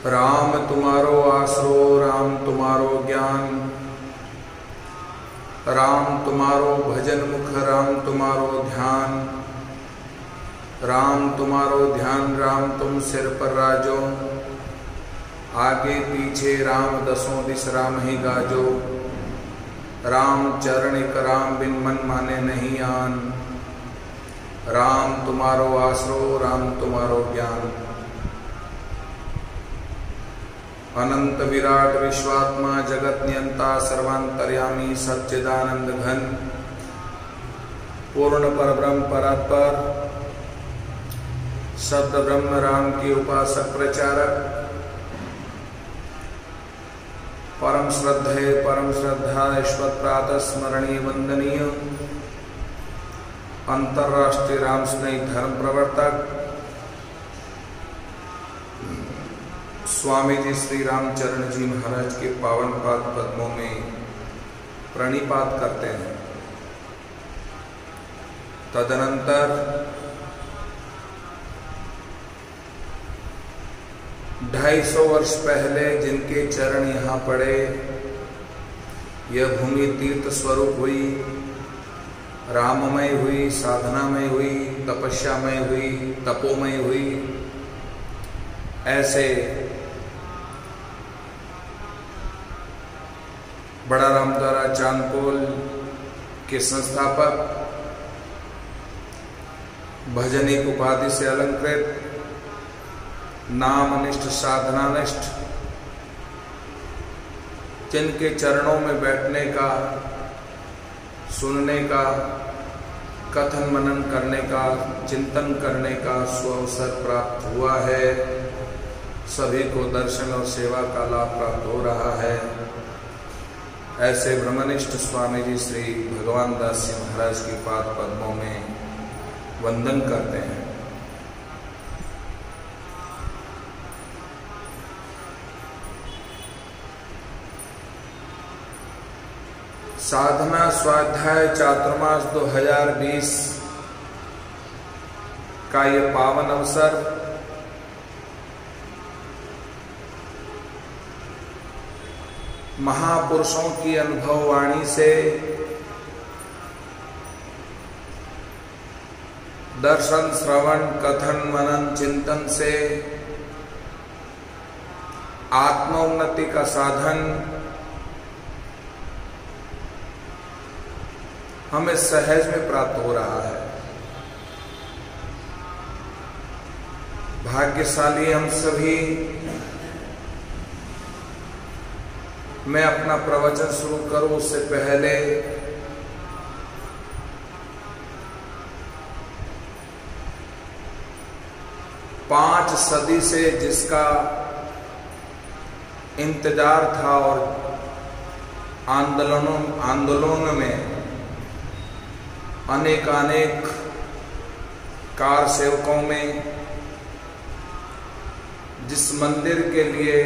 राम तुम्हारो आसरो, राम तुम्हारो ज्ञान, राम तुम्हारो भजन मुख, राम तुम्हारो ध्यान, राम तुम्हारो ध्यान, राम तुम सिर पर राजो, आगे पीछे राम दसों दिस राम ही गाजो, राम चरण एक राम बिन मन माने नहीं आन, राम तुम्हारो आसरो, राम तुम्हारो ज्ञान। अनंत विराट विश्वात्मा जगत नियंता सर्वांतर्यामी सच्चिदानंद घन पूर्ण परब्रह्म परात्पर शब्द ब्रह्म राम के उपासक प्रचारक परम श्रद्धेय परम श्रद्धा ईश्वर प्रातः स्मरणीय वंदनीय अंतर्राष्ट्रीय राम स्नेही धर्म प्रवर्तक स्वामी जी श्री रामचरण जी महाराज के पावन पाद पद्मों में प्रणिपात करते हैं। तदनंतर 250 वर्ष पहले जिनके चरण यहाँ पड़े, यह भूमि तीर्थ स्वरूप हुई, राममय हुई, साधनामय हुई, तपस्यामय हुई, तपोमय हुई। ऐसे बड़ा रामद्वारा चांदपोल के संस्थापक, भजनिक उपाधि से अलंकृत, नामनिष्ठ साधनानिष्ठ, जिनके चरणों में बैठने का, सुनने का, कथन मनन करने का, चिंतन करने का सुअवसर प्राप्त हुआ है, सभी को दर्शन और सेवा का लाभ प्राप्त हो रहा है। ऐसे ब्रह्मनिष्ठ स्वामी जी श्री भगवान दास जी महाराज की पाद पद्मों में वंदन करते हैं। साधना स्वाध्याय चातुर्मास 2020 का ये पावन अवसर महापुरुषों की अनुभव वाणी से दर्शन श्रवण कथन मनन चिंतन से आत्मोन्नति का साधन हमें सहज में प्राप्त हो रहा है। भाग्यशाली हम सभी। मैं अपना प्रवचन शुरू करूं उससे पहले पांच सदी से जिसका इंतजार था और आंदोलनों में अनेक कार सेवकों में जिस मंदिर के लिए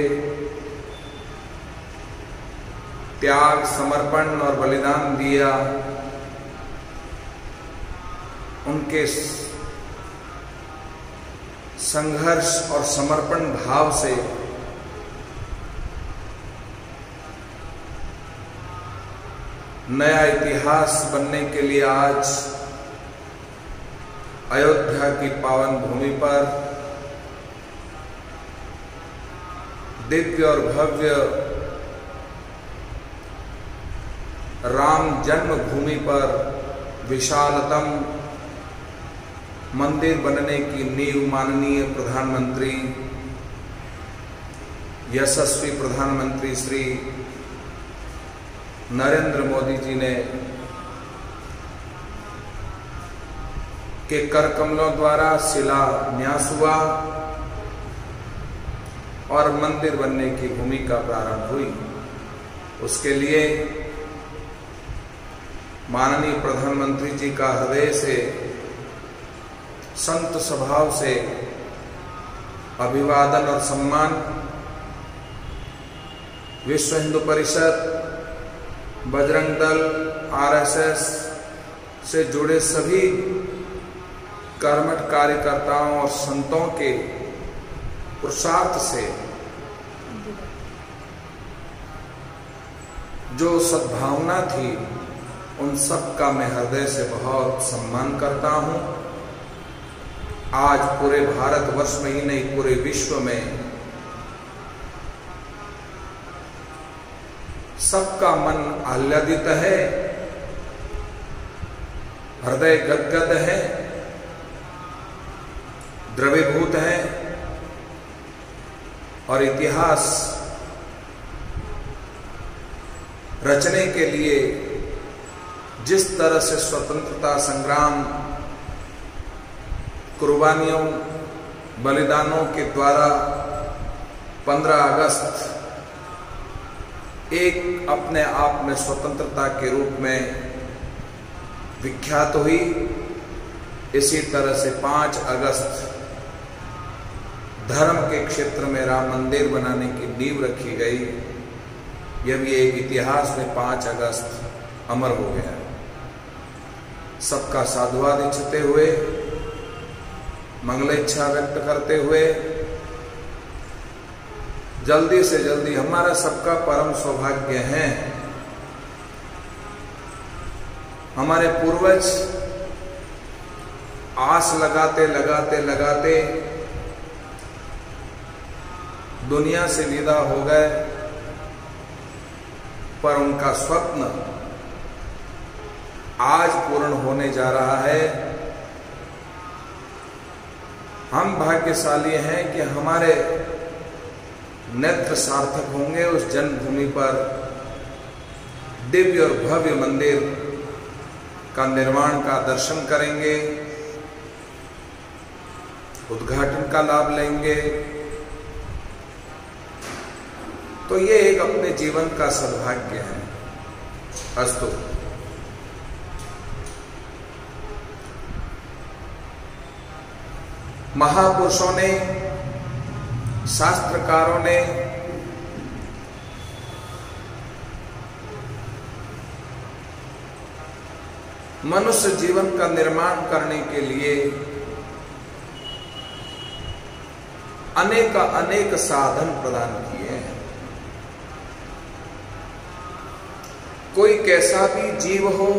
त्याग समर्पण और बलिदान दिया, उनके संघर्ष और समर्पण भाव से नया इतिहास बनने के लिए आज अयोध्या की पावन भूमि पर दिव्य और भव्य राम जन्मभूमि पर विशालतम मंदिर बनने की नींव माननीय प्रधानमंत्री, यशस्वी प्रधानमंत्री श्री नरेंद्र मोदी जी ने के कर कमलों द्वारा शिलान्यास हुआ और मंदिर बनने की भूमिका प्रारंभ हुई। उसके लिए माननीय प्रधानमंत्री जी का हृदय से संत स्वभाव से अभिवादन और सम्मान, विश्व हिंदू परिषद, बजरंग दल, आरएसएस से जुड़े सभी कर्मठ कार्यकर्ताओं और संतों के पुरुषार्थ से जो सद्भावना थी उन सब का मैं हृदय से बहुत सम्मान करता हूं। आज पूरे भारतवर्ष में ही नहीं, पूरे विश्व में सबका मन आह्लादित है, हृदय गदगद है, द्रवीभूत है और इतिहास रचने के लिए जिस तरह से स्वतंत्रता संग्राम कुर्बानियों बलिदानों के द्वारा 15 अगस्त एक अपने आप में स्वतंत्रता के रूप में विख्यात हुई, इसी तरह से 5 अगस्त धर्म के क्षेत्र में राम मंदिर बनाने की नींव रखी गई। यह भी एक इतिहास में 5 अगस्त अमर हो गया। सबका साधुवाद इच्छते हुए, मंगल इच्छा व्यक्त करते हुए, जल्दी से जल्दी हमारा सबका परम सौभाग्य है, हमारे पूर्वज आस लगाते लगाते लगाते दुनिया से विदा हो गए, पर उनका स्वप्न आज पूर्ण होने जा रहा है। हम भाग्यशाली हैं कि हमारे नेत्र सार्थक होंगे। उस जन्मभूमि पर दिव्य और भव्य मंदिर का निर्माण का दर्शन करेंगे, उद्घाटन का लाभ लेंगे। तो ये एक अपने जीवन का सौभाग्य है। अस्तु। महापुरुषों ने, शास्त्रकारों ने मनुष्य जीवन का निर्माण करने के लिए अनेक साधन प्रदान किए हैं। कोई कैसा भी जीव हो,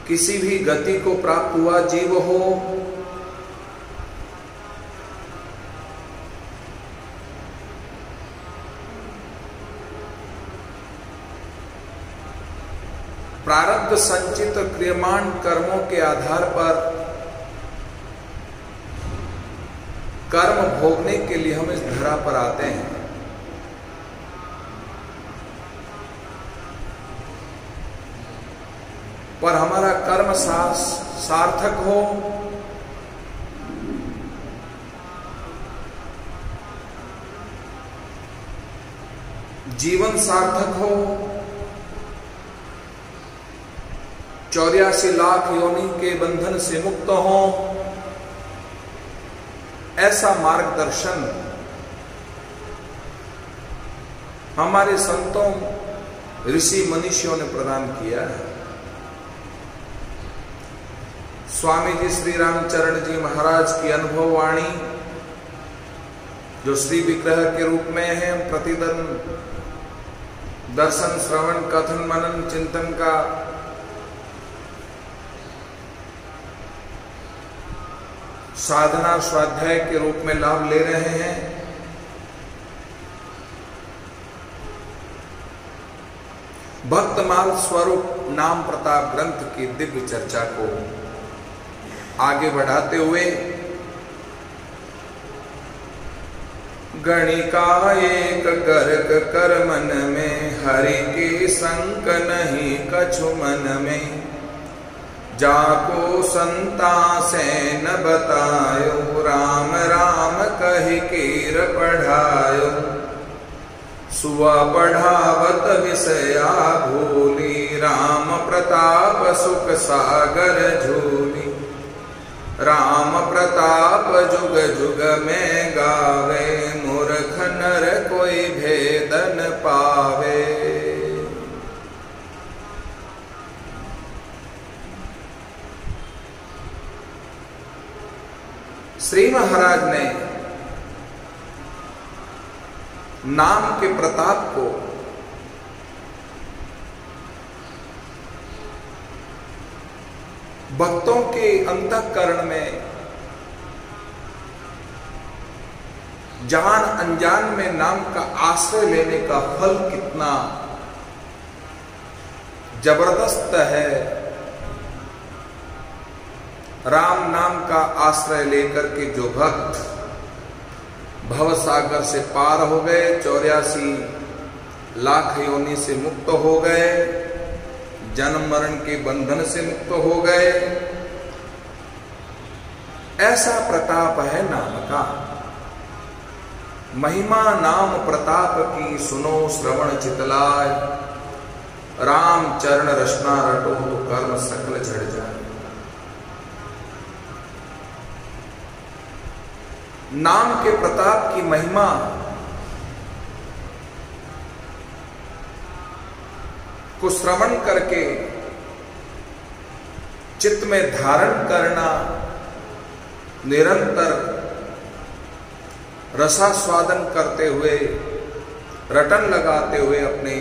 किसी भी गति को प्राप्त हुआ जीव हो, प्रारब्ध संचित क्रियमाण कर्मों के आधार पर कर्म भोगने के लिए हम इस धरा पर आते हैं। पर हमारा कर्म सार्थक हो, जीवन सार्थक हो, 84 लाख योनि के बंधन से मुक्त हो, ऐसा मार्गदर्शन हमारे संतों ऋषि मनीषियों ने प्रदान किया है। स्वामी जी श्री रामचरण जी महाराज की अनुभव वाणी जो श्री विग्रह के रूप में है, प्रतिदिन दर्शन श्रवण कथन मनन चिंतन का साधना स्वाध्याय के रूप में लाभ ले रहे हैं। भक्तमाल स्वरूप नाम प्रताप ग्रंथ की दिव्य चर्चा को आगे बढ़ाते हुए गणिका एक गर्क कर मन में, हरि के संक नहीं कछु मन में, जाको संता से न बतायो, राम राम कहि कीर पढ़ायो, सुआ पढ़ावत विषया भूली, राम प्रताप सुख सागर झूली, राम प्रताप जुग जुग में गावे, मूर्ख नर कोई भेद न पावे। श्री महाराज ने नाम के प्रताप को भक्तों के अंतःकरण में जान अनजान में नाम का आश्रय लेने का फल कितना जबरदस्त है। राम नाम का आश्रय लेकर के जो भक्त भव सागर से पार हो गए, 84 लाख योनि से मुक्त हो गए, जन्म मरण के बंधन से मुक्त हो गए, ऐसा प्रताप है नाम का। महिमा नाम प्रताप की सुनो श्रवण चितलाय, राम चरण रचना रटो तो कर्म सकल झड़ जाए। नाम के प्रताप की महिमा को श्रवण करके चित्त में धारण करना, निरंतर रसास्वादन करते हुए, रटन लगाते हुए अपने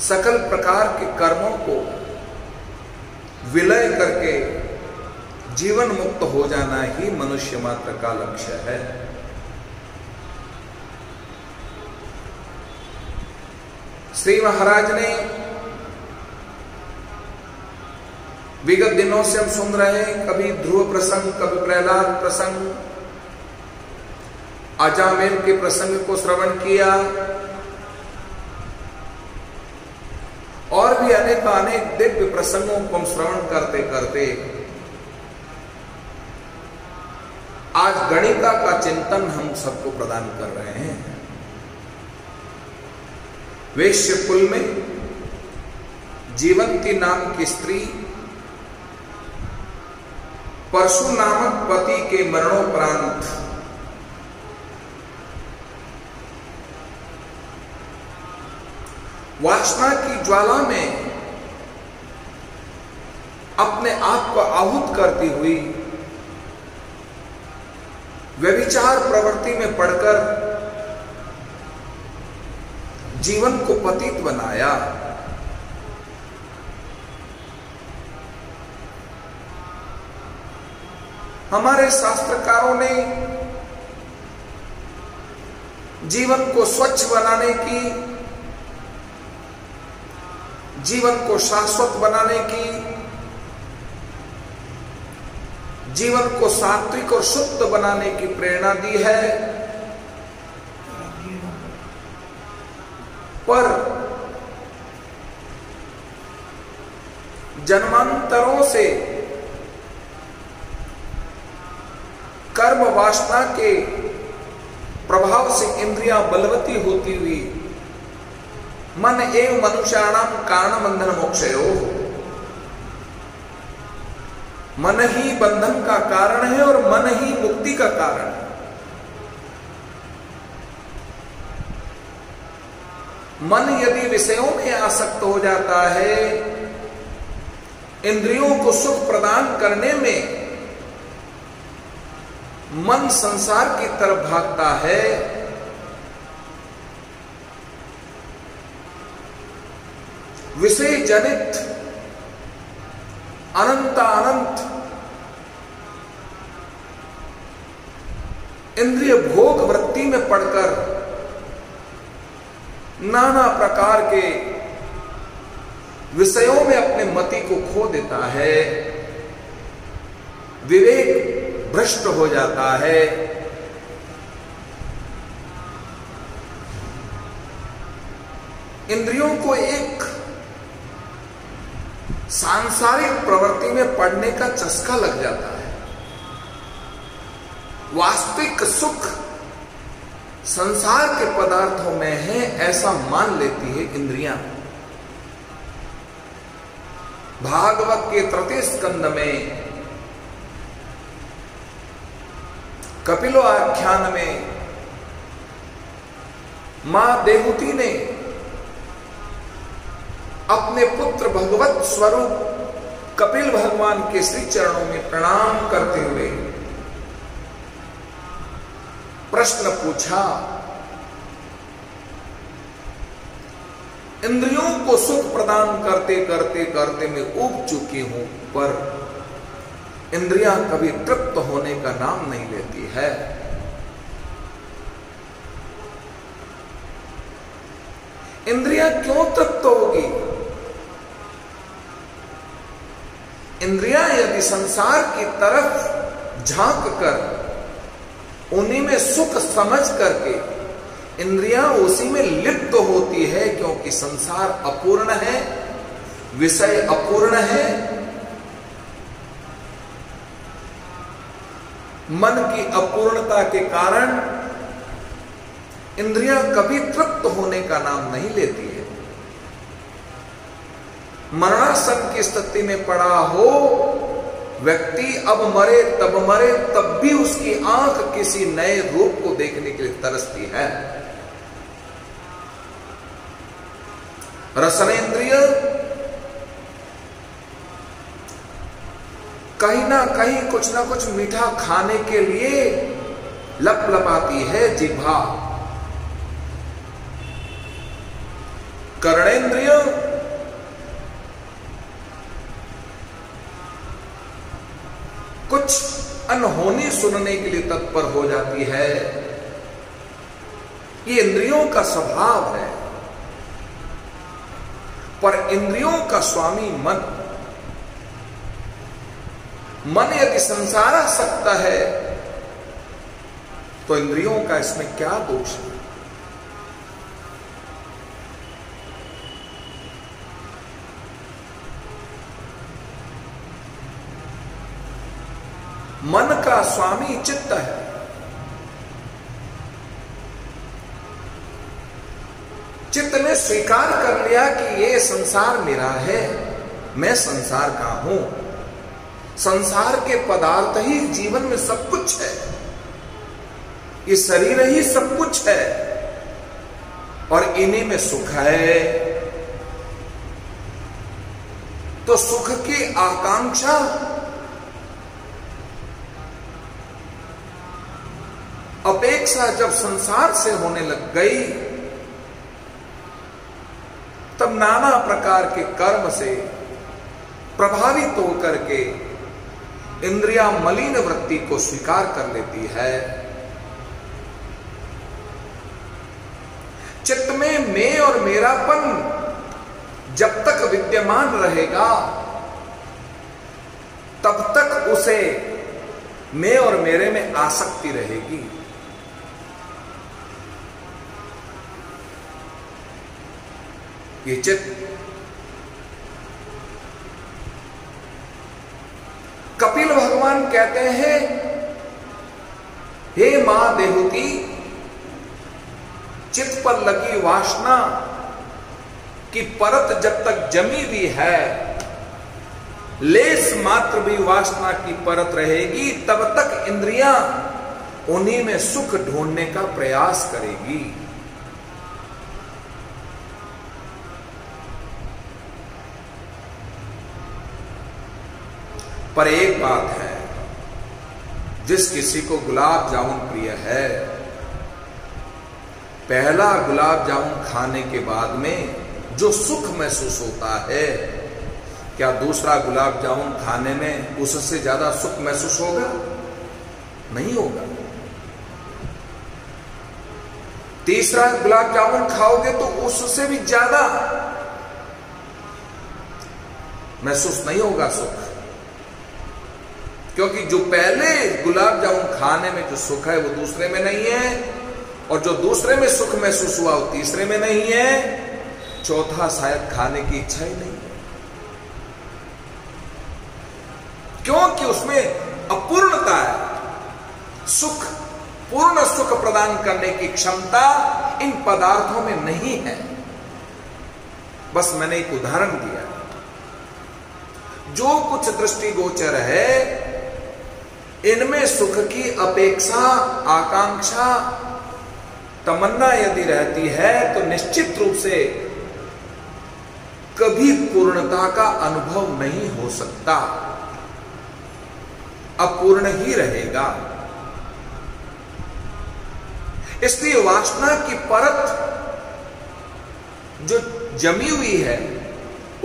सकल प्रकार के कर्मों को विलय करके जीवन मुक्त हो जाना ही मनुष्य मात्र का लक्ष्य है। श्री महाराज ने विगत दिनों से हम सुन रहे हैं, कभी ध्रुव प्रसंग, कभी प्रहलाद प्रसंग, अजामिल के प्रसंग को श्रवण किया और भी अनेक दिव्य प्रसंगों को हम श्रवण करते करते आज गणिका का चिंतन हम सबको प्रदान कर रहे हैं। वैश्य कुल में जीवंती नाम की स्त्री परशु नामक पति के मरणोपरांत वासना की ज्वाला में अपने आप को आहुत करती हुई व्यभिचार प्रवृत्ति में पड़कर जीवन को पतित बनाया। हमारे शास्त्रकारों ने जीवन को स्वच्छ बनाने की, जीवन को शाश्वत बनाने की, जीवन को सात्विक और शुद्ध बनाने की प्रेरणा दी है, पर जन्मांतरों से कर्म वासना के प्रभाव से इंद्रियां बलवती होती हुई मन एवं मनुष्याणाम कारण बंधन मोक्षयो, मन ही बंधन का कारण है और मन ही मुक्ति का कारण है। मन यदि विषयों में आसक्त हो जाता है, इंद्रियों को सुख प्रदान करने में मन संसार की तरफ भागता है, विषय जनित अनंत इंद्रिय भोग वृत्ति में पड़कर नाना प्रकार के विषयों में अपने मति को खो देता है, विवेक भ्रष्ट हो जाता है। इंद्रियों को एक सांसारिक प्रवृत्ति में पड़ने का चस्का लग जाता है। वास्तविक सुख संसार के पदार्थों में है ऐसा मान लेती है इंद्रियां। भागवत के तृतीय स्कंद में कपिलो आख्यान में मां देवहूति ने अपने पुत्र भगवत स्वरूप कपिल भगवान के श्री चरणों में प्रणाम करते हुए प्रश्न पूछा, इंद्रियों को सुख प्रदान करते करते करते मैं ऊब चुकी हूं, पर इंद्रियां कभी तृप्त होने का नाम नहीं लेती है। इंद्रियां क्यों तृप्त होगी? इंद्रियां यदि संसार की तरफ झांक कर उन्हीं में सुख समझ करके इंद्रियां उसी में लिप्त होती है, क्योंकि संसार अपूर्ण है, विषय अपूर्ण है, मन की अपूर्णता के कारण इंद्रियां कभी तृप्त होने का नाम नहीं लेती है। मरणासन की स्थिति में पड़ा हो व्यक्ति, अब मरे तब भी उसकी आंख किसी नए रूप को देखने के लिए तरसती है। रसनेन्द्रिय कहीं ना कहीं कुछ ना कुछ मीठा खाने के लिए लपलपाती है जिह्वा। कर्णेंद्रिय कुछ अनहोनी सुनने के लिए तत्पर हो जाती है। ये इंद्रियों का स्वभाव है, पर इंद्रियों का स्वामी मन यदि संसारासक्त है तो इंद्रियों का इसमें क्या दोष है? मन का स्वामी चित्त है। चित्त ने स्वीकार कर लिया कि ये संसार मेरा है, मैं संसार का हूं, संसार के पदार्थ ही जीवन में सब कुछ है, ये शरीर ही सब कुछ है और इन्हीं में सुख है। तो सुख की आकांक्षा अपेक्षा जब संसार से होने लग गई, तब नाना प्रकार के कर्म से प्रभावित होकर के इंद्रियां मलिन वृत्ति को स्वीकार कर लेती है। चित्त में मैं और मेरापन जब तक विद्यमान रहेगा, तब तक उसे मैं और मेरे में आसक्ति रहेगी। ये चित्त कपिल भगवान कहते हैं, हे मां देहुती, चित्त पर लगी वासना की परत जब तक जमी भी है, लेस मात्र भी वासना की परत रहेगी, तब तक इंद्रियां उन्हीं में सुख ढूंढने का प्रयास करेगी। पर एक बात है, जिस किसी को गुलाब जामुन प्रिय है, पहला गुलाब जामुन खाने के बाद में जो सुख महसूस होता है, क्या दूसरा गुलाब जामुन खाने में उससे ज्यादा सुख महसूस होगा? नहीं होगा। तीसरा गुलाब जामुन खाओगे तो उससे भी ज्यादा महसूस नहीं होगा सुख, क्योंकि जो पहले गुलाब जामुन खाने में जो सुख है वो दूसरे में नहीं है, और जो दूसरे में सुख महसूस हुआ वो तीसरे में नहीं है, चौथा शायद खाने की इच्छा ही नहीं है, क्योंकि उसमें अपूर्णता है। सुख, पूर्ण सुख प्रदान करने की क्षमता इन पदार्थों में नहीं है। बस मैंने एक उदाहरण दिया। जो कुछ दृष्टिगोचर है, इनमें सुख की अपेक्षा, आकांक्षा, तमन्ना यदि रहती है तो निश्चित रूप से कभी पूर्णता का अनुभव नहीं हो सकता, अपूर्ण ही रहेगा। इसलिए वासना की परत जो जमी हुई है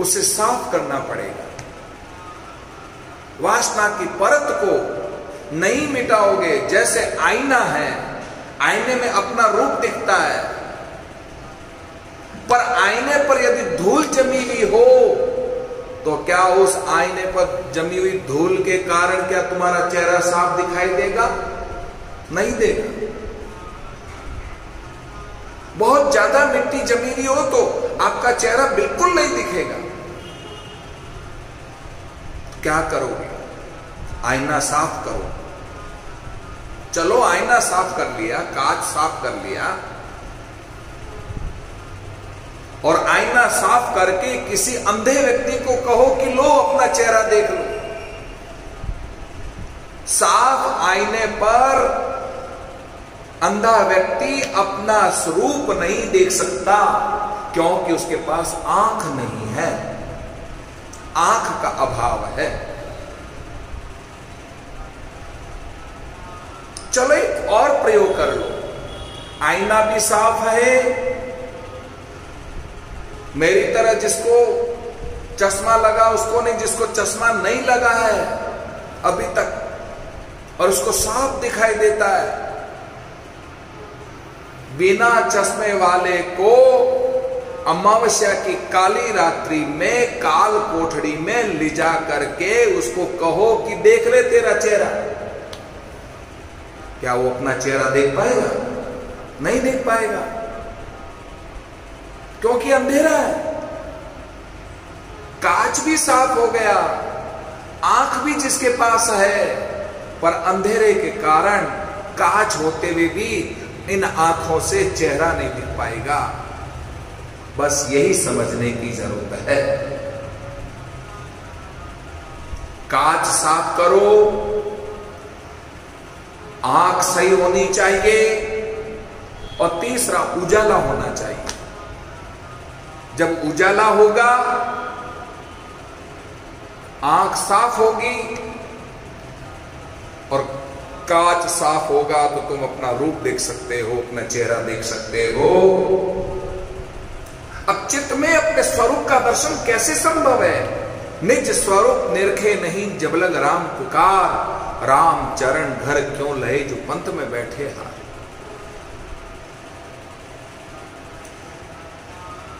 उसे साफ करना पड़ेगा। वासना की परत को नहीं मिटाओगे, जैसे आईना है, आईने में अपना रूप दिखता है, पर आईने पर यदि धूल जमी हुई हो तो क्या उस आईने पर जमी हुई धूल के कारण क्या तुम्हारा चेहरा साफ दिखाई देगा? नहीं देगा। बहुत ज्यादा मिट्टी जमी हुई हो तो आपका चेहरा बिल्कुल नहीं दिखेगा। क्या करोगे? आईना साफ करो। चलो आईना साफ कर लिया, कांच साफ कर लिया, और आईना साफ करके किसी अंधे व्यक्ति को कहो कि लो अपना चेहरा देख लो। साफ आईने पर अंधा व्यक्ति अपना स्वरूप नहीं देख सकता, क्योंकि उसके पास आंख नहीं है, आंख का अभाव है। चलो एक और प्रयोग कर लो। आईना भी साफ है, मेरी तरह जिसको चश्मा लगा उसको नहीं, जिसको चश्मा नहीं लगा है अभी तक और उसको साफ दिखाई देता है, बिना चश्मे वाले को अमावस्या की काली रात्रि में काल कोठड़ी में ले जा करके उसको कहो कि देख ले तेरा चेहरा, क्या वो अपना चेहरा देख पाएगा? नहीं देख पाएगा, क्योंकि अंधेरा है। कांच भी साफ हो गया, आंख भी जिसके पास है, पर अंधेरे के कारण कांच होते हुए भी इन आंखों से चेहरा नहीं दिख पाएगा। बस यही समझने की जरूरत है। कांच साफ करो, आंख सही होनी चाहिए, और तीसरा उजाला होना चाहिए। जब उजाला होगा, आंख साफ होगी और कांच साफ होगा तो तुम अपना रूप देख सकते हो, अपना चेहरा देख सकते हो। अब चित्त में अपने स्वरूप का दर्शन कैसे संभव है? निज स्वरूप निरखे नहीं जब लग राम पुकार, राम चरण घर क्यों लहे जो पंथ में बैठे हार।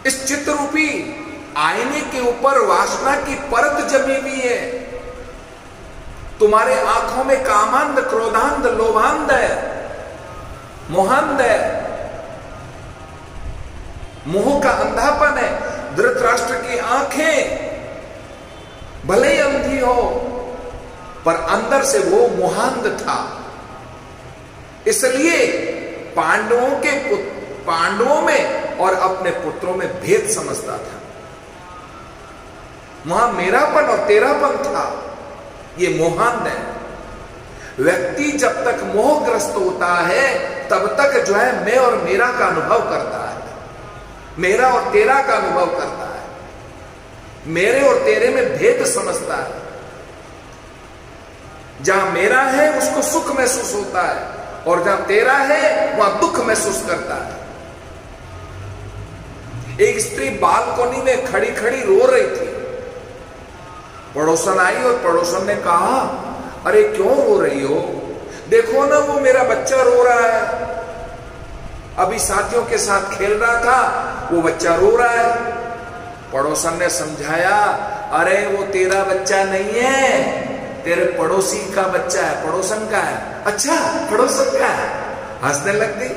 इस चित्त रूपी आईने के ऊपर वासना की परत जमी हुई है। तुम्हारे आंखों में कामांध, क्रोधांध, लोभांध है, मोहांध है, मोह का अंधापन है। धृतराष्ट्र की आंखें भले ही अंधी हो, पर अंदर से वो मोहांध था। इसलिए पांडवों में और अपने पुत्रों में भेद समझता था। वहां मेरापन और तेरापन था, ये मोहांध है। व्यक्ति जब तक मोहग्रस्त होता है तब तक जो है मैं और मेरा का अनुभव करता है, मेरा और तेरा का अनुभव करता है, मेरे और तेरे में भेद समझता है। जहां मेरा है उसको सुख महसूस होता है, और जहां तेरा है वहां दुख महसूस करता है। एक स्त्री बालकोनी में खड़ी खड़ी रो रही थी। पड़ोसन आई और पड़ोसन ने कहा, अरे क्यों रो रही हो? देखो ना वो मेरा बच्चा रो रहा है, अभी साथियों के साथ खेल रहा था, वो बच्चा रो रहा है। पड़ोसन ने समझाया, अरे वो तेरा बच्चा नहीं है, तेरे पड़ोसी का बच्चा है, पड़ोसन का है। अच्छा पड़ोसन का है? हंसने लग गई।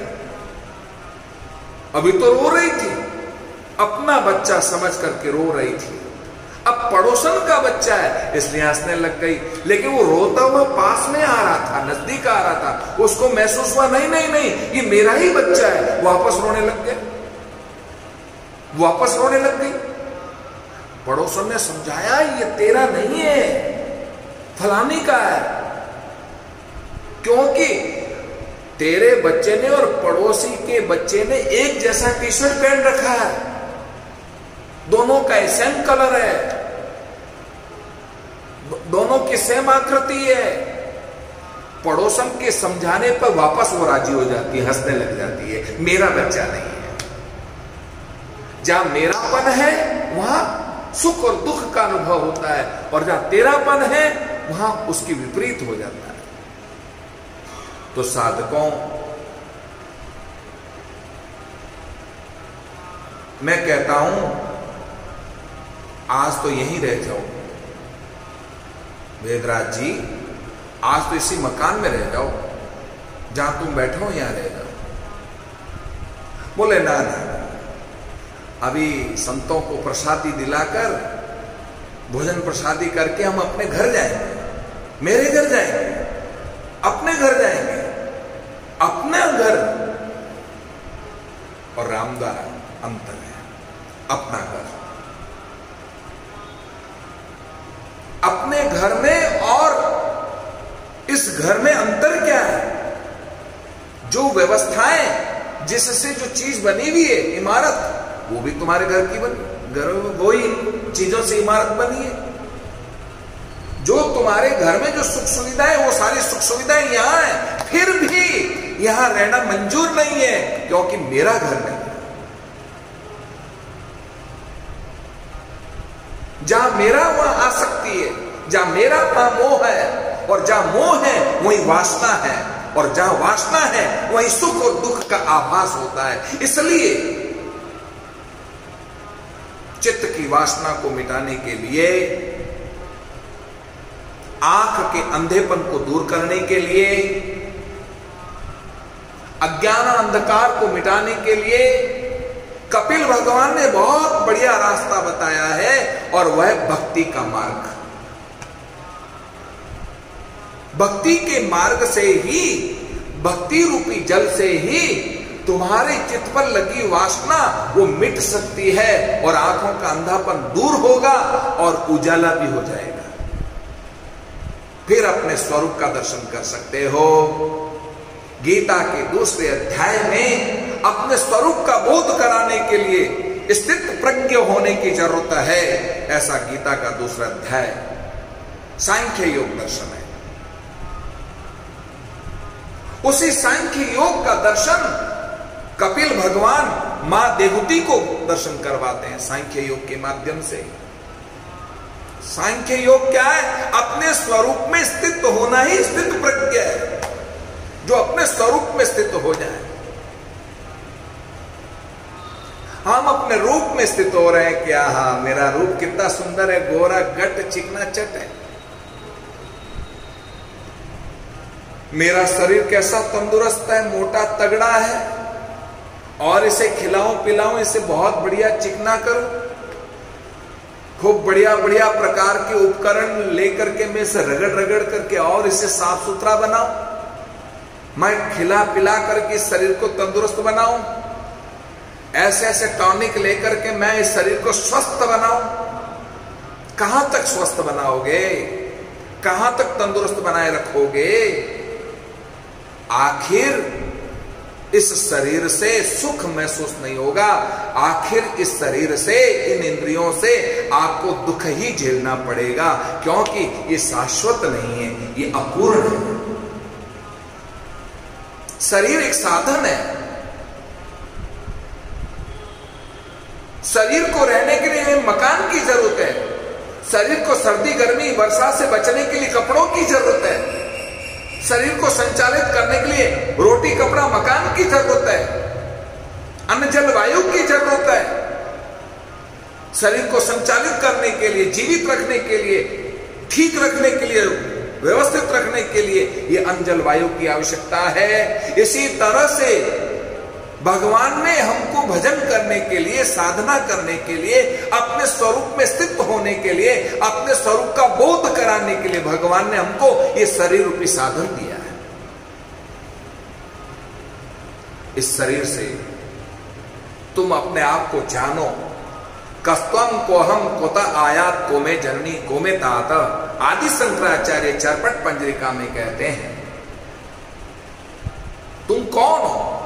अभी तो रो रही थी, अपना बच्चा समझ करके रो रही थी, अब पड़ोसन का बच्चा है इसलिए हंसने लग गई। लेकिन वो रोता हुआ पास में आ रहा था, नजदीक आ रहा था, उसको महसूस हुआ नहीं नहीं नहीं ये मेरा ही बच्चा है। वापस रोने लग गया, वापस रोने लग गई। पड़ोसन ने समझाया, ये तेरा नहीं है, फलानी का है, क्योंकि तेरे बच्चे ने और पड़ोसी के बच्चे ने एक जैसा टी शर्ट पहन रखा है, दोनों का सेम कलर है, दोनों की सेम आकृति है, पड़ोसन के समझाने पर वापस वो राजी हो जाती है, हंसने लग जाती है, मेरा बच्चा नहीं है। जहां मेरापन है वहां सुख और दुख का अनुभव होता है, और जहां तेरापन है वहां उसकी विपरीत हो जाता है। तो साधकों, मैं कहता हूं आज तो यहीं रह जाओ वेदराज जी, आज तो इसी मकान में रह जाओ, जहां तुम बैठे हो यहां रह जाओ। बोले ना ना, अभी संतों को प्रसादी दिलाकर, भोजन प्रसादी करके हम अपने घर जाएंगे, मेरे घर जाएंगे, अपने घर जाएंगे, अपने घर। और रामद्वार अंतर है, अपना घर, अपने घर में और इस घर में अंतर क्या है? जो व्यवस्थाएं, जिससे जो चीज बनी हुई है, इमारत, वो भी तुम्हारे घर की बनी, घर वही चीजों से इमारत बनी है। जो तुम्हारे घर में जो सुख सुविधाएं, वो सारी सुख सुविधाएं यहां है, फिर भी यहां रहना मंजूर नहीं है, क्योंकि मेरा घर नहीं है। जहां मेरा वहां आसक्ति है, जहां मेरा वहां मोह है, और जहां मोह है वहीं वासना है, और जहां वासना है वहीं सुख और दुख का आभास होता है। इसलिए चित्त की वासना को मिटाने के लिए, आंख के अंधेपन को दूर करने के लिए, अज्ञान अंधकार को मिटाने के लिए कपिल भगवान ने बहुत बढ़िया रास्ता बताया है, और वह भक्ति का मार्ग। भक्ति के मार्ग से ही, भक्ति रूपी जल से ही तुम्हारे चित्त पर लगी वासना वो मिट सकती है, और आंखों का अंधापन दूर होगा और उजाला भी हो जाएगा। फिर अपने स्वरूप का दर्शन कर सकते हो। गीता के दूसरे अध्याय में अपने स्वरूप का बोध कराने के लिए स्थित प्रज्ञ होने की जरूरत है। ऐसा गीता का दूसरा अध्याय सांख्य योग दर्शन है। उसी सांख्य योग का दर्शन कपिल भगवान मां देवहूति को दर्शन करवाते हैं सांख्य योग के माध्यम से। सांख्य योग क्या है? अपने स्वरूप में स्थित होना ही स्थित प्रज्ञ है, जो अपने स्वरूप में स्थित हो जाए। हम अपने रूप में स्थित हो रहे हैं, क्या हाँ मेरा रूप कितना सुंदर है, गोरा गट चिकना चट है, मेरा शरीर कैसा तंदुरुस्त है, मोटा तगड़ा है, और इसे खिलाऊं पिलाऊं, इसे बहुत बढ़िया चिकना करूं, खूब बढ़िया बढ़िया प्रकार के उपकरण लेकर के मैं इसे रगड़ रगड़ करके और इसे साफ सुथरा बनाऊं, मैं खिला पिला करके इस शरीर को तंदुरुस्त बनाऊं, ऐसे ऐसे टॉनिक लेकर के मैं इस शरीर को स्वस्थ बनाऊं। कहां तक स्वस्थ बनाओगे? कहां तक तंदुरुस्त बनाए रखोगे? आखिर इस शरीर से सुख महसूस नहीं होगा, आखिर इस शरीर से, इन इंद्रियों से आपको दुख ही झेलना पड़ेगा, क्योंकि ये शाश्वत नहीं है, ये अपूर्ण है। शरीर एक साधन है। शरीर को रहने के लिए मकान की जरूरत है, शरीर को सर्दी गर्मी वर्षा से बचने के लिए कपड़ों की जरूरत है, शरीर को संचालित करने के लिए रोटी कपड़ा मकान की जरूरत है, अन्न जल वायु की जरूरत है। शरीर को संचालित करने के लिए, जीवित रखने के लिए, ठीक रखने के लिए, व्यवस्थित रखने के लिए ये अन्न जल वायु की आवश्यकता है। इसी तरह से भगवान ने हमको भजन करने के लिए, साधना करने के लिए, अपने स्वरूप में स्थित होने के लिए, अपने स्वरूप का बोध कराने के लिए भगवान ने हमको ये शरीर रूपी साधन दिया है। इस शरीर से तुम अपने आप को जानो। कस्त्वम कोहम कोता आयात कोमे जननी कोमे तात, आदि शंकराचार्य चरपट पंजरिका में कहते हैं। तुम कौन हो?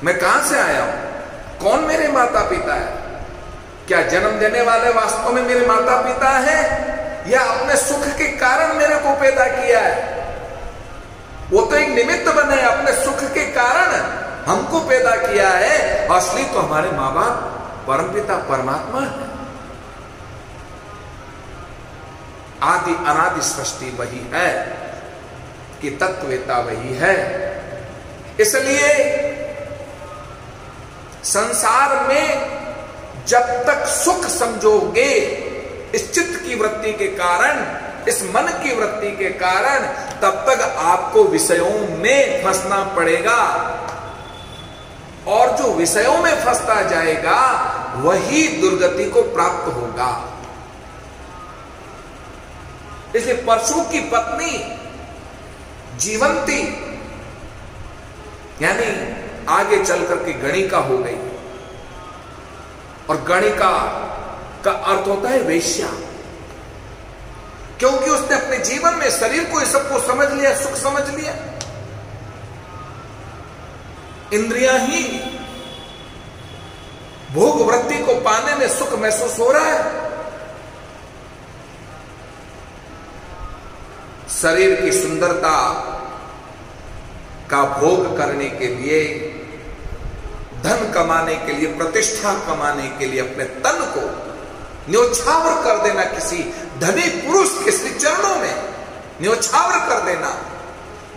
मैं कहां से आया हूं? कौन मेरे माता पिता है? क्या जन्म देने वाले वास्तव में मेरे माता पिता हैं, या अपने सुख के कारण मेरे को पैदा किया है? वो तो एक निमित्त बने, अपने सुख के कारण हमको पैदा किया है। असली तो हमारे माँ बाप परमपिता परमात्मा है। आदि अनादि सृष्टि वही है कि तत्ववेता वही है। इसलिए संसार में जब तक सुख समझोगे इस चित्त की वृत्ति के कारण, इस मन की वृत्ति के कारण, तब तक आपको विषयों में फंसना पड़ेगा। और जो विषयों में फंसता जाएगा वही दुर्गति को प्राप्त होगा। इसलिए परशु की पत्नी जीवंती यानी आगे चल करके गणिका हो गई। और गणिका का अर्थ होता है वेश्या, क्योंकि उसने अपने जीवन में शरीर को, सबको समझ लिया, सुख समझ लिया। इंद्रियां ही भोग वृत्ति को पाने में सुख महसूस हो रहा है। शरीर की सुंदरता का भोग करने के लिए, धन कमाने के लिए, प्रतिष्ठा कमाने के लिए अपने तन को न्योछावर कर देना, किसी धनी पुरुष के श्री चरणों में न्योछावर कर देना,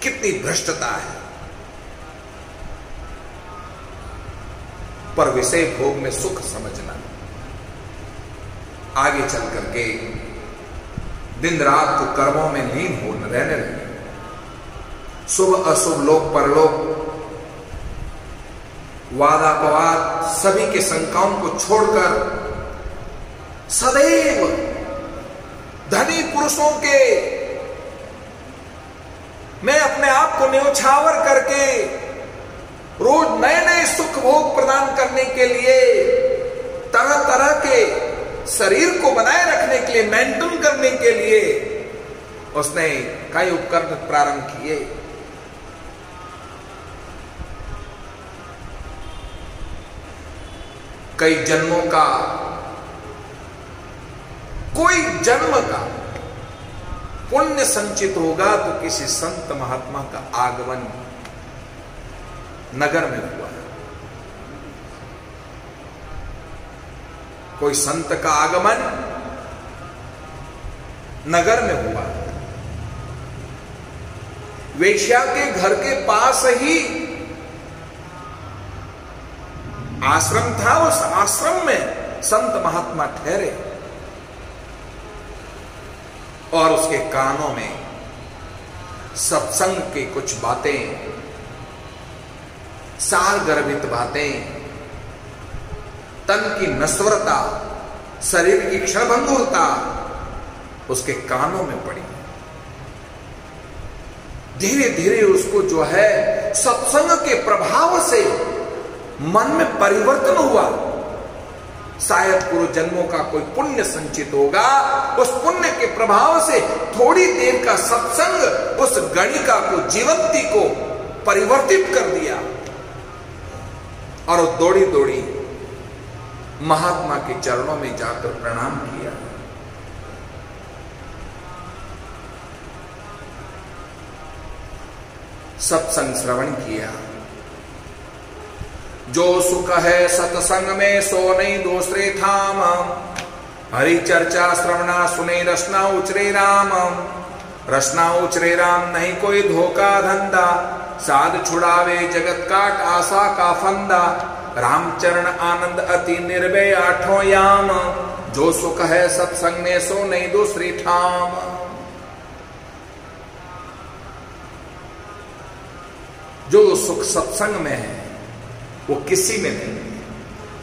कितनी भ्रष्टता है। पर विषय भोग में सुख समझना, आगे चल करके दिन रात को कर्मों में लीन हो रहने लगे। शुभ अशुभ, लोक परलोक, वादापवाद, सभी के शंकाओं को छोड़कर सदैव धनी पुरुषों के मैं अपने आप को न्योछावर करके रोज नए नए सुख भोग प्रदान करने के लिए, तरह तरह के शरीर को बनाए रखने के लिए, मेंटेन करने के लिए उसने कई उपकरण प्रारंभ किए। कई जन्मों का, कोई जन्म का पुण्य संचित होगा तो किसी संत महात्मा का आगमन नगर में हुआ। कोई संत का आगमन नगर में हुआ। वेश्या के घर के पास ही आश्रम था। उस आश्रम में संत महात्मा ठहरे और उसके कानों में सत्संग की कुछ बातें, सार गर्भित बातें, तन की नश्वरता, शरीर की क्षणभंगुरता उसके कानों में पड़ी। धीरे धीरे उसको जो है सत्संग के प्रभाव से मन में परिवर्तन हुआ। शायद पूर्व जन्मों का कोई पुण्य संचित होगा, उस पुण्य के प्रभाव से थोड़ी देर का सत्संग उस गणिका को, जीवंती को परिवर्तित कर दिया। और वो दौड़ी दौड़ी महात्मा के चरणों में जाकर प्रणाम किया। सत्संग श्रवण किया। जो सुख है सत्संग में सो नहीं दूसरे थाम, हरि चर्चा श्रवणा सुने रसना उचरे राम। रसना उचरे राम नहीं कोई धोखा धंधा, साध छुड़ावे जगत काट आशा का फंदा। रामचरण आनंद अति निर्भय आठों याम, जो सुख है सत्संग में सो नहीं दूसरी ठाम। जो सुख सत्संग में है वो किसी में नहीं।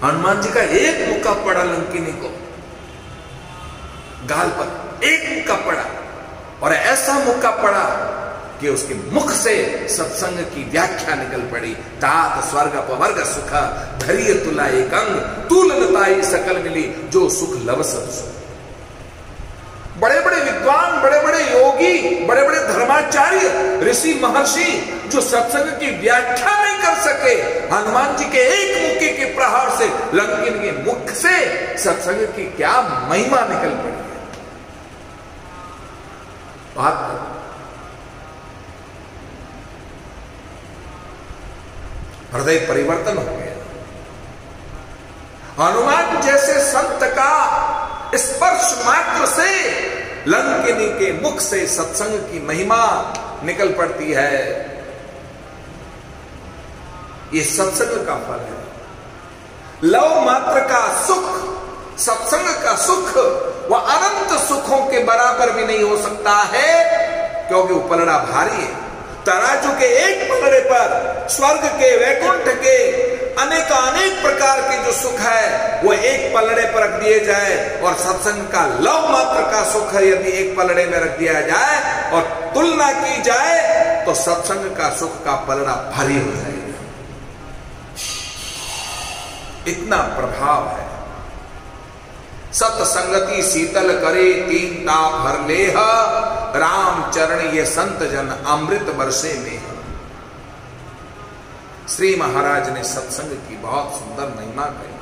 हनुमान जी का एक मुक्का पड़ा लंकिनी को, गाल पर एक मुक्का पड़ा, और ऐसा मुक्का पड़ा कि उसके मुख से सत्संग की व्याख्या निकल पड़ी। तात स्वर्ग अपवर्ग सुख धैर्य तुला एक अंग, तुलनताई सकल मिली जो सुख लव सब सुख। बड़े बड़े विद्वान, बड़े बड़े योगी, बड़े बड़े धर्माचार्य, ऋषि महर्षि जो सत्संग की व्याख्या नहीं कर सके, हनुमान जी के एक मुक्के के प्रहार से लंकिन के मुख से सत्संग की क्या महिमा निकल पड़ी है। बात हृदय परिवर्तन हो गया। हनुमान जैसे संत का स्पर्श मात्र से लंकिनी के मुख से सत्संग की महिमा निकल पड़ती है। ये सत्संग का फल है। लव मात्र का सुख, सत्संग का सुख वह अनंत सुखों के बराबर भी नहीं हो सकता है, क्योंकि वो पलड़ा भारी है। तराजू के एक पलड़े पर स्वर्ग के, वैकुंठ के अनेक प्रकार के जो सुख है वो एक पलड़े पर रख दिए जाए, और सत्संग का लव मात्र का सुख है यदि एक पलड़े में रख दिया जाए और तुलना की जाए तो सत्संग का सुख का पलड़ा भारी हो जाएगा। इतना प्रभाव है। सत्संगति शीतल करे तीन ताप हर लेह, राम चरण ये संत जन अमृत बरसे में। श्री महाराज ने सत्संग की बहुत सुंदर महिमा कही।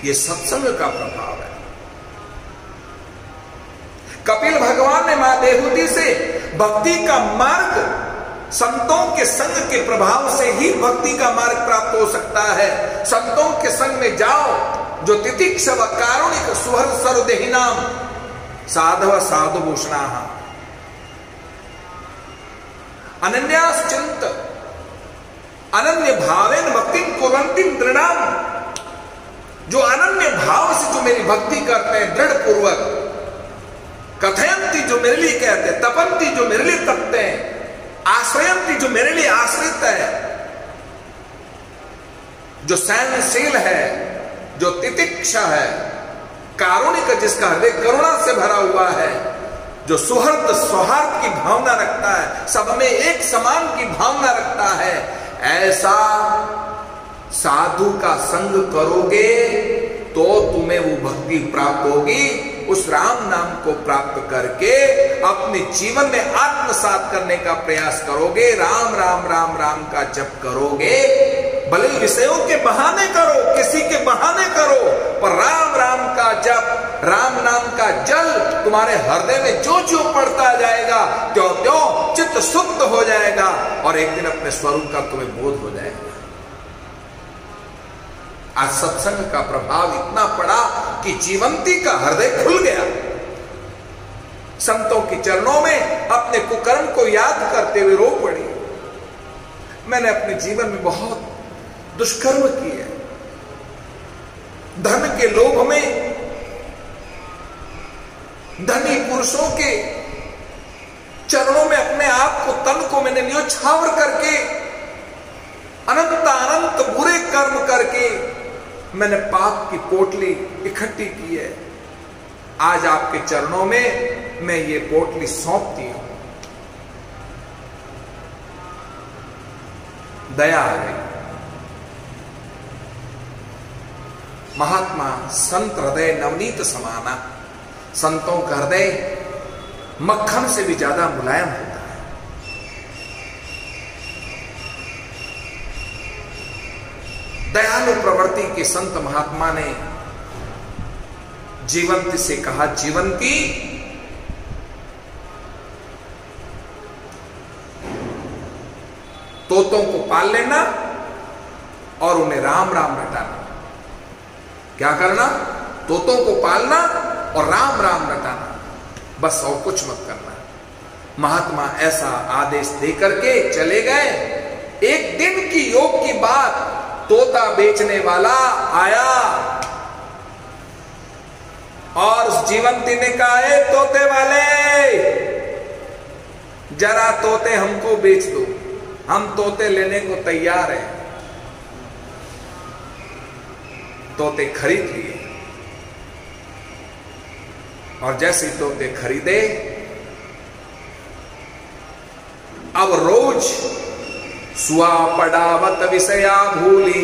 ये सत्संग का प्रभाव है। कपिल भगवान ने मां देवहूति से भक्ति का मार्ग, संतों के संग के प्रभाव से ही भक्ति का मार्ग प्राप्त हो सकता है। संतों के संग में जाओ जो तितिक्षव कारुणिक सुहृद सर्वदेहिनाम साधव साधु भूषणा अनन्याश्चिंत अनन्य भावेन भक्ति कुर्वन्ति दृढ़ाम, जो अनन्य भाव से जो मेरी भक्ति करते हैं दृढ़ पूर्वक, कथयंती जो मेरे लिए कहते हैं, तपंती जो मेरे लिए तपते हैं, आश्रयंती जो मेरे लिए आश्रित है, जो सहनशील है, जो तितिक्षा है, कारुणिक जिसका हृदय करुणा से भरा हुआ है, जो सुहृद सौहार्द की भावना रखता है, सब में एक समान की भावना रखता है, ऐसा साधु का संग करोगे तो तुम्हें वो भक्ति प्राप्त होगी। उस राम नाम को प्राप्त करके अपने जीवन में आत्मसात करने का प्रयास करोगे। राम राम राम राम का जप करोगे, भले विषयों के बहाने करो, किसी के बहाने करो, पर राम राम का जप, राम नाम का जल तुम्हारे हृदय में जो जो पड़ता जाएगा त्यों त्यों चित्त शुद्ध हो जाएगा और एक दिन अपने स्वरूप का तुम्हें बोध हो जाएगा। आज सत्संग का प्रभाव इतना पड़ा कि जीवंती का हृदय खुल गया। संतों के चरणों में अपने कुकर्म को याद करते हुए रो पड़ी। मैंने अपने जीवन में बहुत दुष्कर्म किए, धन के लोभ में धनी पुरुषों के चरणों में अपने आप को, तन को मैंने न्योछावर करके अनंत अनंत बुरे कर्म करके मैंने पाप की पोटली इकट्ठी की है। आज आपके चरणों में मैं ये पोटली सौंपती हूं। दया आ गई। महात्मा संत हृदय नवनीत समाना, संतों का हृदय मक्खन से भी ज्यादा मुलायम होता है। दयालु प्रवृत्ति के संत महात्मा ने जीवंती से कहा, जीवंती तोतों को पाल लेना और उन्हें राम राम रटाना। क्या करना? तोतों को पालना और राम राम रटाना, बस और कुछ मत करना। महात्मा ऐसा आदेश देकर के चले गए। एक दिन की योग की बात, तोता बेचने वाला आया और जीवंती ने कहा, ए तोते वाले, जरा तोते हमको बेच दो, हम तोते लेने को तैयार हैं। तोते खरीद लिए और जैसे तोते खरीदे, अब रोज सुआ पड़ावत विषया भूली,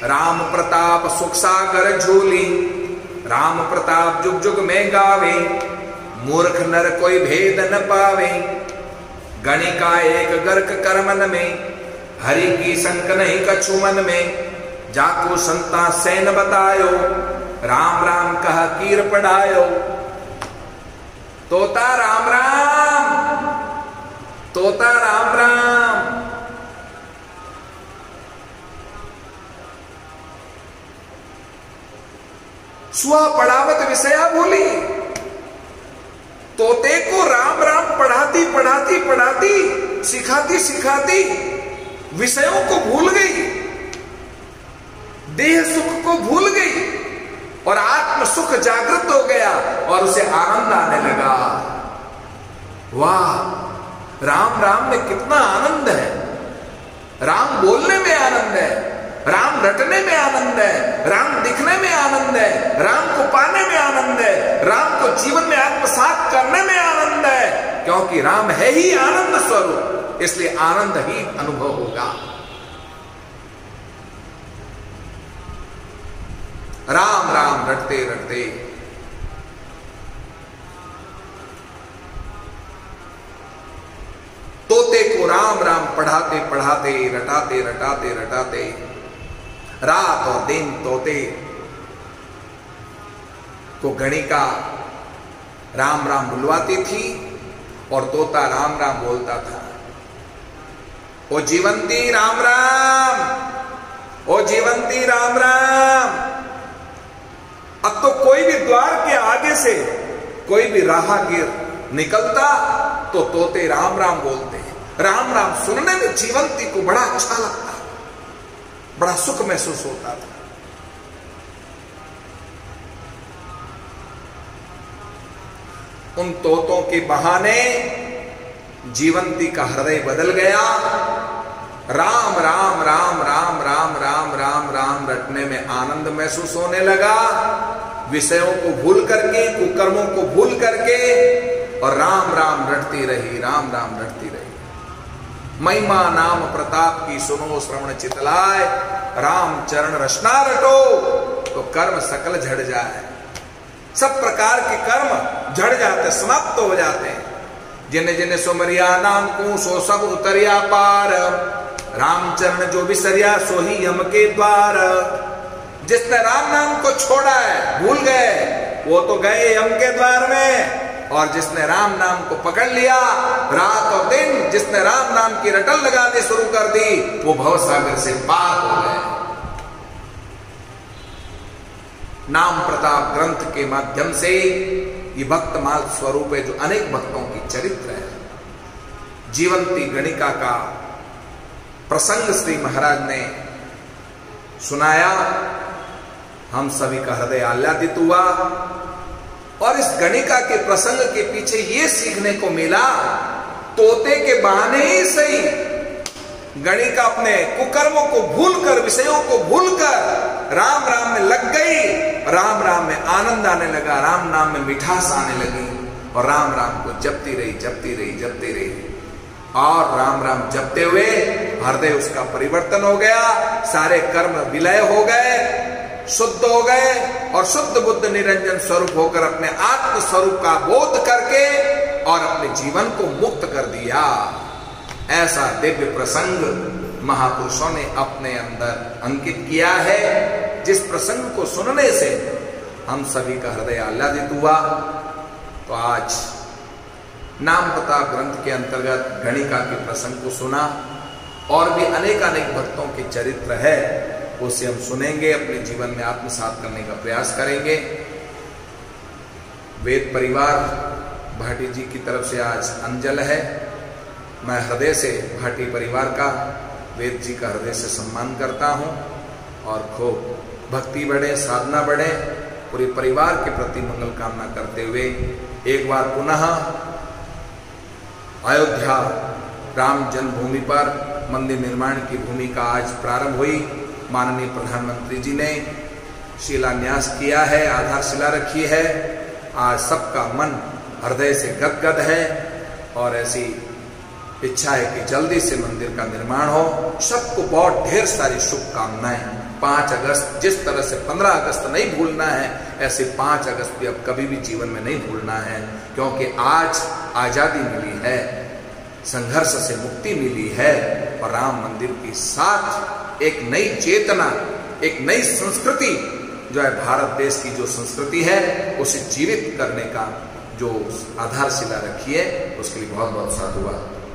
राम प्रताप सुख सागर झूली, राम प्रताप जुग जुग में गावे, मूर्ख नर कोई भेद न पावे, गणिका एक गर्क करमन में, हरि की संक नहीं कछु मन में, जाको संता सैन बतायो, राम राम कहा कीर पढ़ायो। तोता राम राम, तोता राम राम। सुआ पढ़ावत विषया भूली। तोते को राम राम पढ़ाती पढ़ाती पढ़ाती, सिखाती सिखाती विषयों को भूल गई, देह सुख को भूल गई और आत्म सुख जागृत हो गया और उसे आनंद आने लगा। वाह, राम राम में कितना आनंद है। राम बोलने में आनंद है, राम रटने में आनंद है, राम दिखने में आनंद है, राम को पाने में आनंद है, राम को जीवन में आत्मसात करने में आनंद है, क्योंकि राम है ही आनंद स्वरूप, इसलिए आनंद ही अनुभव होगा। राम राम रटते रटते तोते को राम राम पढ़ाते पढ़ाते, रटाते रटाते रटाते, रात और दिन तोते को गणिका राम राम बुलवाती थी और तोता राम राम बोलता था। ओ जीवंती राम राम, ओ जीवंती राम राम। अब तो कोई भी द्वार के आगे से कोई भी राहगीर निकलता तो तोते राम राम बोलते। राम राम सुनने में जीवंती को बड़ा अच्छा लगता, बड़ा सुख महसूस होता था। उन तोतों के बहाने जीवंती का हृदय बदल गया। राम राम राम राम राम राम राम राम रटने में आनंद महसूस होने लगा, विषयों को भूल करके, कुकर्मों को भूल करके, और राम राम रटती रही, राम राम रटती रही। महिमा नाम प्रताप की सुनो श्रवण चितलाय, राम चरण रचना रटो तो कर्म सकल झड़ जाए। सब प्रकार के कर्म झड़ जाते, समाप्त हो जाते हैं। जिन्हें जिन्हें सुमरिया नाम को सो सब उतरिया पार, रामचरण जो विसरिया सो ही यम के द्वार। जिसने राम नाम को छोड़ा है, भूल गए, वो तो गए यम के द्वार में, और जिसने राम नाम को पकड़ लिया, रात और दिन जिसने राम नाम की रटल लगानी शुरू कर दी, वो भवसागर से पार हो गए। नाम प्रताप ग्रंथ के माध्यम से ये भक्तमाल स्वरूप है, जो अनेक भक्तों की चरित्र है। जीवंती गणिका का प्रसंग श्री महाराज ने सुनाया, हम सभी का हृदय आह्लादित हुआ। और इस गणिका के प्रसंग के पीछे ये सीखने को मिला, तोते के बहाने ही सही गणिका अपने कुकर्मों को भूलकर, विषयों को भूलकर राम राम में लग गई। राम राम में आनंद आने लगा, राम नाम में मिठास आने लगी, और राम राम को जपती रही जपती रही जपती रही। और राम राम जपते हुए हृदय उसका परिवर्तन हो गया, सारे कर्म विलय हो गए, शुद्ध हो गए, और शुद्ध बुद्ध निरंजन स्वरूप होकर अपने आत्म स्वरूप का बोध करके और अपने जीवन को मुक्त कर दिया। ऐसा दिव्य प्रसंग महापुरुषों ने अपने अंदर अंकित किया है, जिस प्रसंग को सुनने से हम सभी का हृदय आह्लादित हुआ। तो आज नाम प्रताप ग्रंथ के अंतर्गत गणिका के प्रसंग को सुना, और भी अनेकानेक भक्तों के चरित्र है, उसे हम सुनेंगे, अपने जीवन में आत्मसात करने का प्रयास करेंगे। वेद परिवार भाटी जी की तरफ से आज अंजल है। मैं हृदय से भाटी परिवार का, वेद जी का हृदय से सम्मान करता हूँ, और खूब भक्ति बढ़े, साधना बढ़े, पूरे परिवार के प्रति मंगल कामना करते हुए एक बार पुनः अयोध्या राम जन्मभूमि पर मंदिर निर्माण की भूमि का आज प्रारंभ हुई। माननीय प्रधानमंत्री जी ने शिलान्यास किया है, आधारशिला रखी है। आज सबका मन हृदय से गदगद है, और ऐसी इच्छा है कि जल्दी से मंदिर का निर्माण हो। सबको बहुत ढेर सारी शुभकामनाएं। 5 अगस्त, जिस तरह से 15 अगस्त नहीं भूलना है, ऐसे 5 अगस्त भी अब कभी भी जीवन में नहीं भूलना है, क्योंकि आज आजादी मिली है, संघर्ष से मुक्ति मिली है, और राम मंदिर के साथ एक नई चेतना, एक नई संस्कृति जो है, भारत देश की जो संस्कृति है, उसे जीवित करने का जो आधारशिला रखी है, उसके लिए बहुत बहुत साधुवाद।